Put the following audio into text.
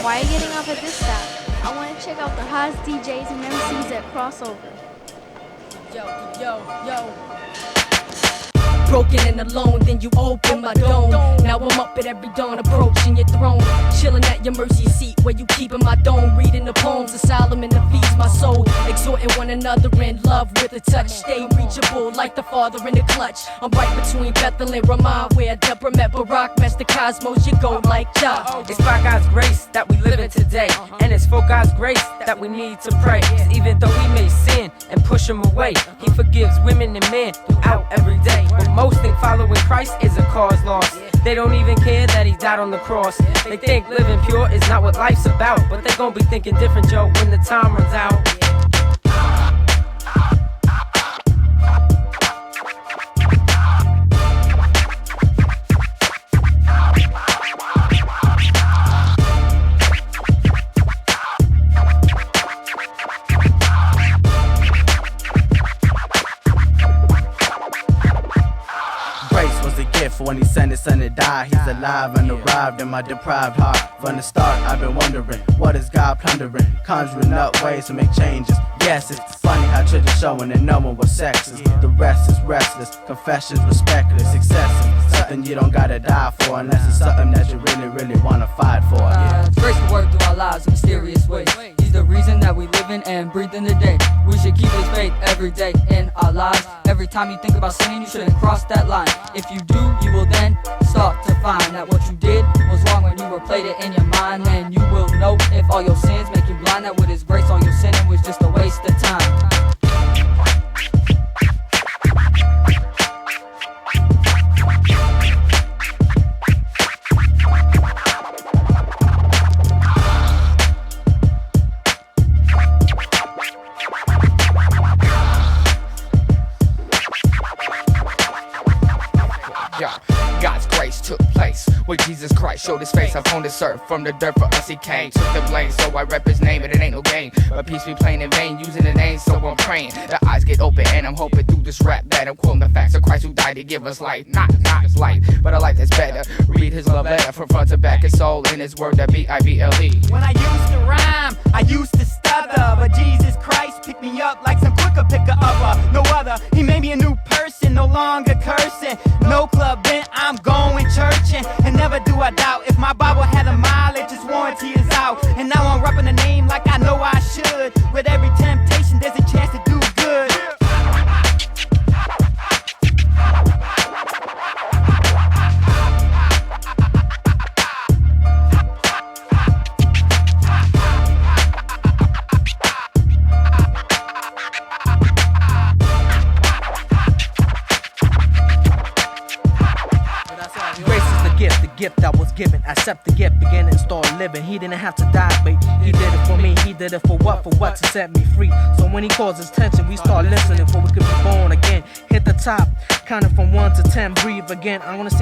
Why are you getting off at this stop? I want to check out the hottest DJs and MCs at Crossover. Yo. Broken and alone, then you open my dome. Now I'm up at every dawn, approaching your throne. Chilling at your mercy seat where you keepin' my dome. Reading the poems of Solomon that feeds my soul. Exhorting one another in love with a touch. Stay reachable like the father in the clutch. I'm right between Bethel and Ramah, where Deborah met Barak. Master Cosmos, you go like Jah. It's by God's grace that we live in today, and it's for God's grace that we need to pray. 'Cause even though we may sin and push him away, he forgives women and men throughout every day. But most think following Christ is a cause lost. They don't even care that he died on the cross. They think living pure is not what life's about, but they gon' be thinking different, Joe, when the time runs out. When he sent his son to die, he's alive and arrived in my deprived heart. From the start, I've been wondering, what is God plundering? Conjuring up ways to make changes. Yes, it's funny how children showing that no one was sexist. The rest is restless, confessions respectless, excessive. Something you don't gotta die for unless it's something that you really wanna fight for. Grace will work through our lives in mysterious ways. He's the reason that we living and breathing today. We should keep his faith every day in our lives. Every time you think about sinning, you shouldn't cross that line. If you do, you will then start to find that what you did was wrong when you replayed it in your mind. Then you will know if all your sins make you blind, that with his grace all your sinning was just a waste of time. God's grace took place where Jesus Christ showed his face upon this earth. From the dirt for us he came, took the blame, so I rep his name, and it ain't no game. But peace be plain in vain, using the name, so I'm praying the eyes get open, and I'm hoping through this rap that I'm quoting the facts of Christ who died to give us life. Not his life, but a life that's better. Read his love letter from front to back, his soul in his word, that Bible. When I used to rhyme, I used to stutter, but Jesus Christ picked me up like some quicker picker upper. No other, he made me a new person, no longer cursing. No club then I'm going churching, and never do I doubt if my Bible had a mileage, its warranty is out. And now I'm rapping the name like I know I should. With every temptation, there's a chance to do good. Gift that was given, accept the gift, begin and start living. He didn't have to die, but he did it for me. He did it for what? To set me free. So when he calls his attention, we start listening, for we could be born again. Hit the top, counting from 1 to 10, breathe again. I wanna see